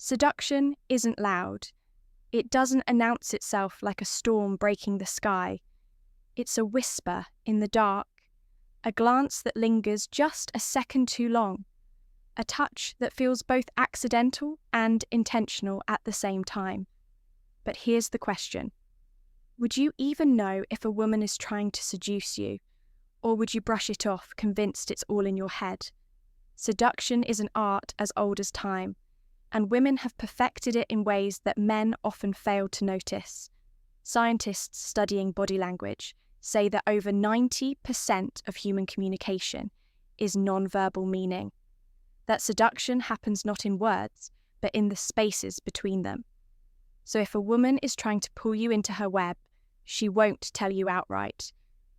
Seduction isn't loud. It doesn't announce itself like a storm breaking the sky. It's a whisper in the dark, a glance that lingers just a second too long, a touch that feels both accidental and intentional at the same time. But here's the question. Would you even know if a woman is trying to seduce you, or would you brush it off, convinced it's all in your head? Seduction is an art as old as time, and women have perfected it in ways that men often fail to notice. Scientists studying body language say that over 90% of human communication is nonverbal meaning, that seduction happens not in words, but in the spaces between them. So if a woman is trying to pull you into her web, she won't tell you outright.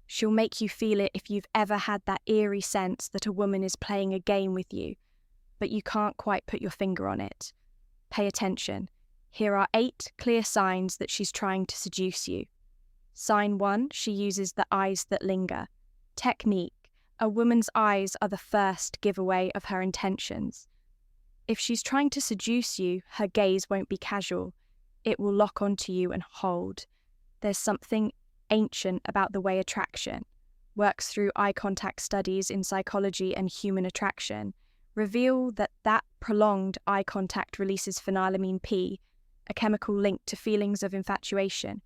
She'll make you feel it if you've ever had that eerie sense that a woman is playing a game with you, but you can't quite put your finger on it. Pay attention. Here are 8 clear signs that she's trying to seduce you. Sign 1, she uses the eyes that linger. Technique. A woman's eyes are the first giveaway of her intentions. If she's trying to seduce you, her gaze won't be casual. It will lock onto you and hold. There's something ancient about the way attraction works through eye contact. Studies in psychology and human attraction reveal that prolonged eye contact releases phenylalanine P, a chemical linked to feelings of infatuation.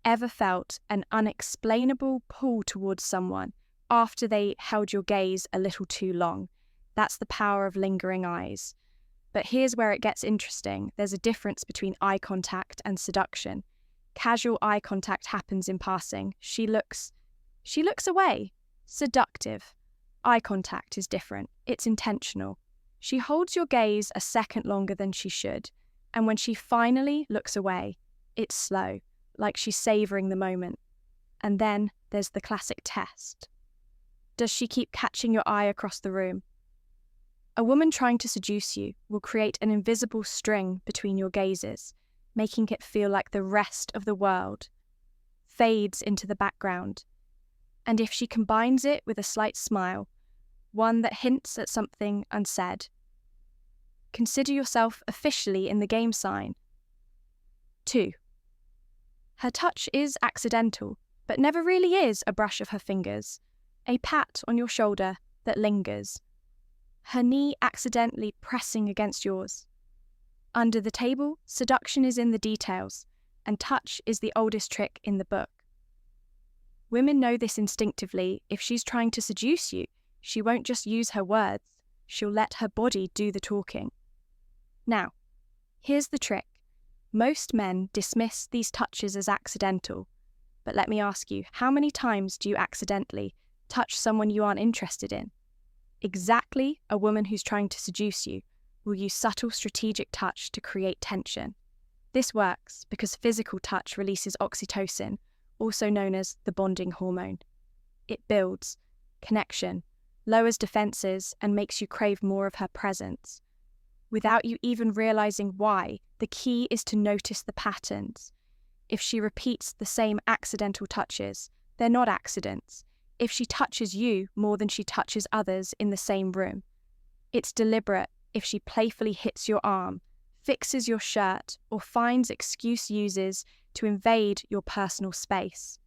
Ever felt an unexplainable pull towards someone after they held your gaze a little too long? That's the power of lingering eyes. But here's where it gets interesting. There's a difference between eye contact and seduction. Casual eye contact happens in passing. She looks away. Seductive. Eye contact is different. It's intentional. She holds your gaze a second longer than she should, and when she finally looks away, it's slow, like she's savoring the moment. And then there's the classic test. Does she keep catching your eye across the room? A woman trying to seduce you will create an invisible string between your gazes, making it feel like the rest of the world fades into the background. And if she combines it with a slight smile, one that hints at something unsaid, consider yourself officially in the game. Sign 2. Her touch is accidental, but never really is a brush of her fingers, a pat on your shoulder that lingers, her knee accidentally pressing against yours. Under the table, seduction is in the details, and touch is the oldest trick in the book. Women know this instinctively. If she's trying to seduce you, she won't just use her words, she'll let her body do the talking. Now, here's the trick. Most men dismiss these touches as accidental, but let me ask you, how many times do you accidentally touch someone you aren't interested in? Exactly, a woman who's trying to seduce you will use subtle strategic touch to create tension. This works because physical touch releases oxytocin, also known as the bonding hormone. It builds connection, lowers defenses, and makes you crave more of her presence. Without you even realizing why, the key is to notice the patterns. If she repeats the same accidental touches, they're not accidents. If she touches you more than she touches others in the same room, it's deliberate. If she playfully hits your arm, fixes your shirt, or finds excuse uses to invade your personal space,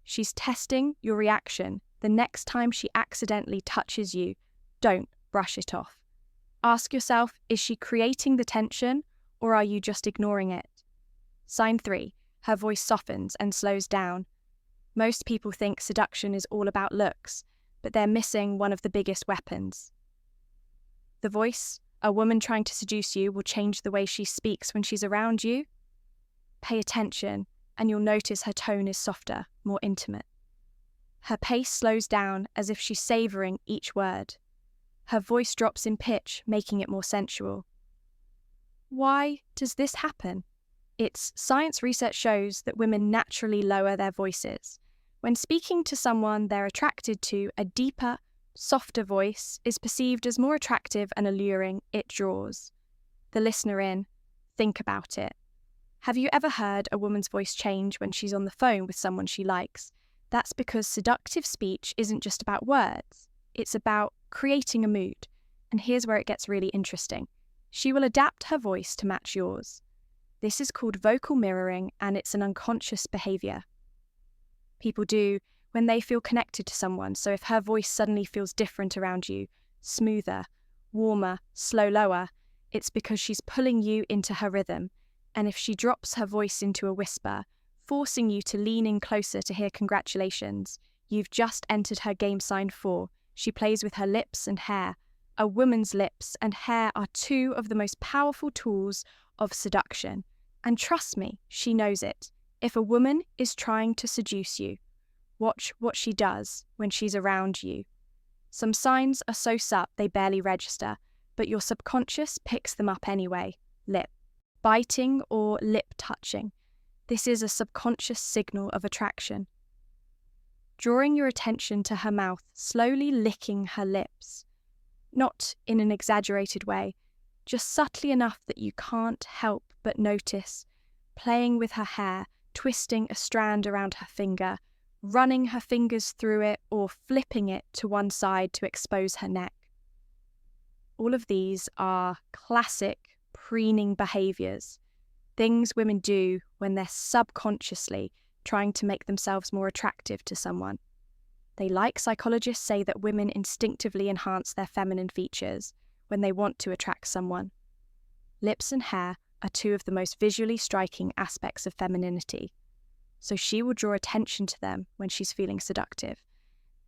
she's testing your reaction. The next time she accidentally touches you, don't brush it off. Ask yourself, is she creating the tension, or are you just ignoring it? Sign 3, her voice softens and slows down. Most people think seduction is all about looks, but they're missing one of the biggest weapons. The voice. A woman trying to seduce you will change the way she speaks when she's around you. Pay attention, and you'll notice her tone is softer, more intimate. Her pace slows down as if she's savoring each word. Her voice drops in pitch, making it more sensual. Why does this happen? Science research shows that women naturally lower their voices. When speaking to someone they're attracted to, a deeper, softer voice is perceived as more attractive and alluring. It draws the listener in. Think about it. Have you ever heard a woman's voice change when she's on the phone with someone she likes? That's because seductive speech isn't just about words. It's about creating a mood. And here's where it gets really interesting. She will adapt her voice to match yours. This is called vocal mirroring, and it's an unconscious behavior people do when they feel connected to someone. So if her voice suddenly feels different around you, smoother, warmer, lower, it's because she's pulling you into her rhythm. And if she drops her voice into a whisper, forcing you to lean in closer to hear congratulations, you've just entered her game sign 4. She plays with her lips and hair. A woman's lips and hair are two of the most powerful tools of seduction. And trust me, she knows it. If a woman is trying to seduce you, watch what she does when she's around you. Some signs are so subtle they barely register, but your subconscious picks them up anyway. Lip biting or lip touching. This is a subconscious signal of attraction. Drawing your attention to her mouth, slowly licking her lips. Not in an exaggerated way, just subtly enough that you can't help but notice. Playing with her hair, twisting a strand around her finger, running her fingers through it, or flipping it to one side to expose her neck. All of these are classic preening behaviors, things women do when they're subconsciously trying to make themselves more attractive to someone. Psychologists say that women instinctively enhance their feminine features when they want to attract someone. Lips and hair are two of the most visually striking aspects of femininity, so she will draw attention to them when she's feeling seductive.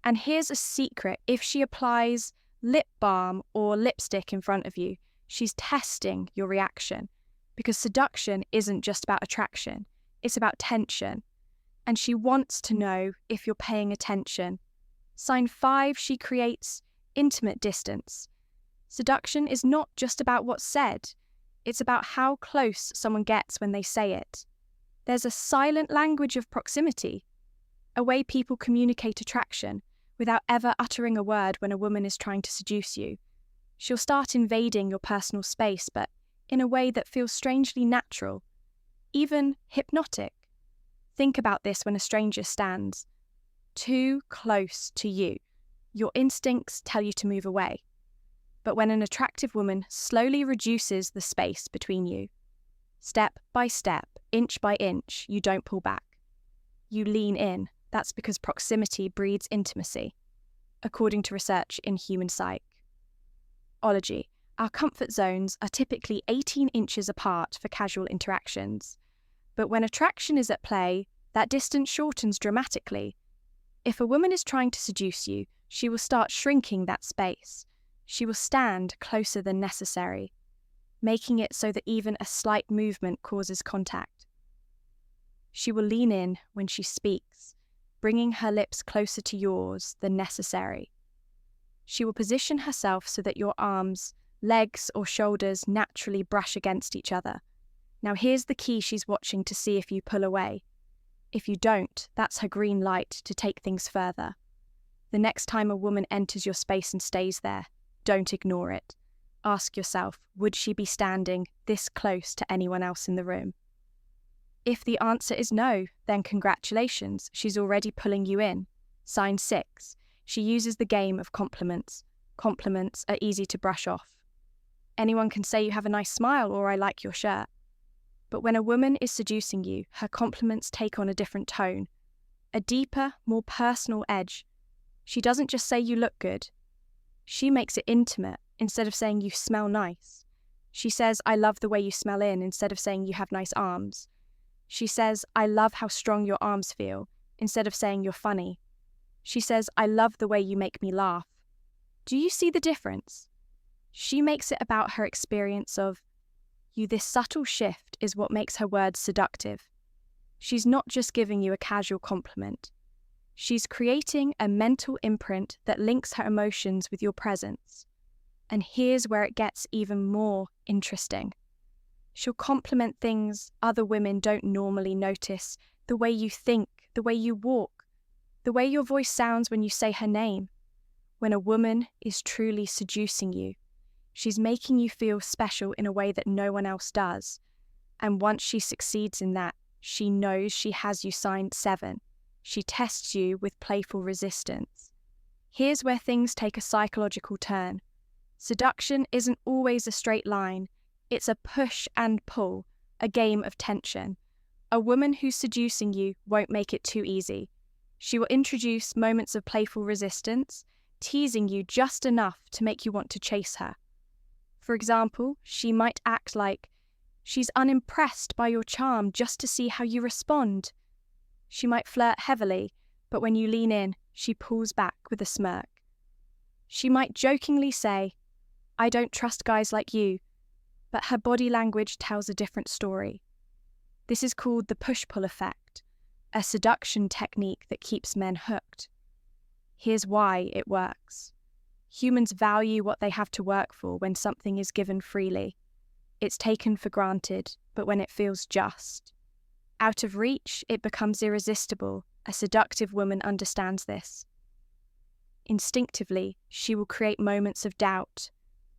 And here's a secret: if she applies lip balm or lipstick in front of you, she's testing your reaction, because seduction isn't just about attraction, it's about tension, and she wants to know if you're paying attention. Sign 5, she creates intimate distance. Seduction is not just about what's said, it's about how close someone gets when they say it. There's a silent language of proximity, a way people communicate attraction without ever uttering a word when a woman is trying to seduce you. She'll start invading your personal space, but in a way that feels strangely natural, even hypnotic. Think about this when a stranger stands too close to you. Your instincts tell you to move away. But when an attractive woman slowly reduces the space between you, step by step, inch by inch, you don't pull back. You lean in. That's because proximity breeds intimacy, according to research in human psychology. Our comfort zones are typically 18 inches apart for casual interactions. But when attraction is at play, that distance shortens dramatically. If a woman is trying to seduce you, she will start shrinking that space. She will stand closer than necessary, making it so that even a slight movement causes contact. She will lean in when she speaks, bringing her lips closer to yours than necessary. She will position herself so that your arms, legs, or shoulders naturally brush against each other. Now here's the key she's watching to see if you pull away. If you don't, that's her green light to take things further. The next time a woman enters your space and stays there, don't ignore it. Ask yourself, would she be standing this close to anyone else in the room? If the answer is no, then congratulations, she's already pulling you in. Sign 6, she uses the game of compliments. Compliments are easy to brush off. Anyone can say you have a nice smile or I like your shirt. But when a woman is seducing you, her compliments take on a different tone, a deeper, more personal edge. She doesn't just say you look good. She makes it intimate instead of saying you smell nice. She says, I love the way you smell instead of saying you have nice arms. She says, I love how strong your arms feel instead of saying you're funny. She says, I love the way you make me laugh. Do you see the difference? She makes it about her experience of you. This subtle shift is what makes her words seductive. She's not just giving you a casual compliment. She's creating a mental imprint that links her emotions with your presence. And here's where it gets even more interesting. She'll compliment things other women don't normally notice: the way you think, the way you walk, the way your voice sounds when you say her name. When a woman is truly seducing you, she's making you feel special in a way that no one else does. And once she succeeds in that, she knows she has you signed 7. She tests you with playful resistance. Here's where things take a psychological turn. Seduction isn't always a straight line. It's a push and pull, a game of tension. A woman who's seducing you won't make it too easy. She will introduce moments of playful resistance, teasing you just enough to make you want to chase her. For example, she might act like she's unimpressed by your charm just to see how you respond. She might flirt heavily, but when you lean in, she pulls back with a smirk. She might jokingly say, "I don't trust guys like you," but her body language tells a different story. This is called the push-pull effect, a seduction technique that keeps men hooked. Here's why it works. Humans value what they have to work for when something is given freely. It's taken for granted, but when it feels just. Out of reach, it becomes irresistible. A seductive woman understands this. Instinctively, she will create moments of doubt,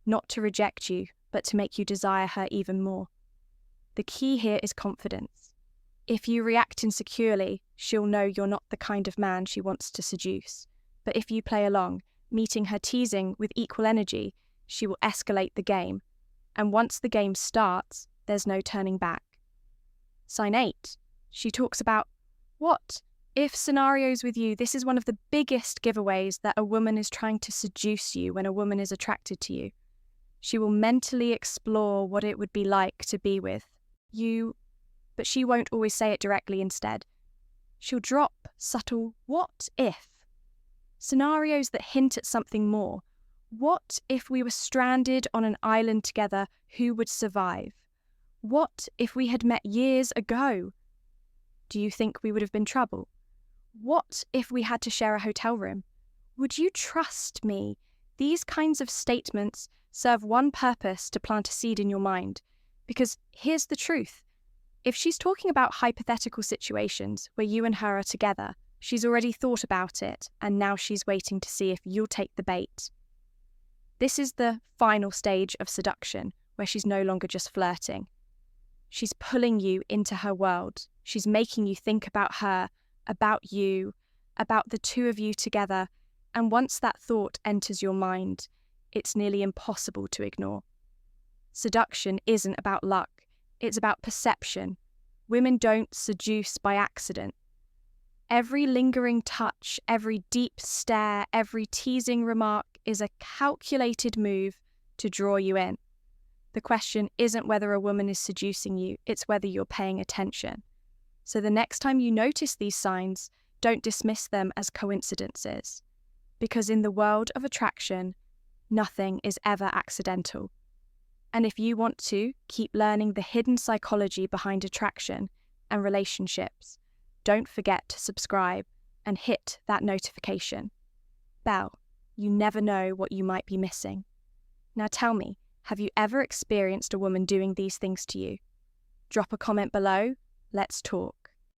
not to reject you, but to make you desire her even more. The key here is confidence. If you react insecurely, she'll know you're not the kind of man she wants to seduce. But if you play along, meeting her teasing with equal energy, she will escalate the game. And once the game starts, there's no turning back. Sign 8. She talks about what if scenarios with you. This is one of the biggest giveaways that a woman is trying to seduce you when a woman is attracted to you. She will mentally explore what it would be like to be with you, but she won't always say it directly instead. She'll drop subtle "what if" scenarios that hint at something more. What if we were stranded on an island together? Who would survive? What if we had met years ago? Do you think we would have been trouble? What if we had to share a hotel room? Would you trust me? These kinds of statements serve one purpose: to plant a seed in your mind. Because here's the truth. If she's talking about hypothetical situations where you and her are together, she's already thought about it, and now she's waiting to see if you'll take the bait. This is the final stage of seduction, where she's no longer just flirting. She's pulling you into her world. She's making you think about her, about you, about the two of you together, and once that thought enters your mind, it's nearly impossible to ignore. Seduction isn't about luck, it's about perception. Women don't seduce by accident. Every lingering touch, every deep stare, every teasing remark is a calculated move to draw you in. The question isn't whether a woman is seducing you, it's whether you're paying attention. So the next time you notice these signs, don't dismiss them as coincidences. Because in the world of attraction, nothing is ever accidental. And if you want to keep learning the hidden psychology behind attraction and relationships, don't forget to subscribe and hit that notification bell. You never know what you might be missing. Now tell me, have you ever experienced a woman doing these things to you? Drop a comment below. Let's talk.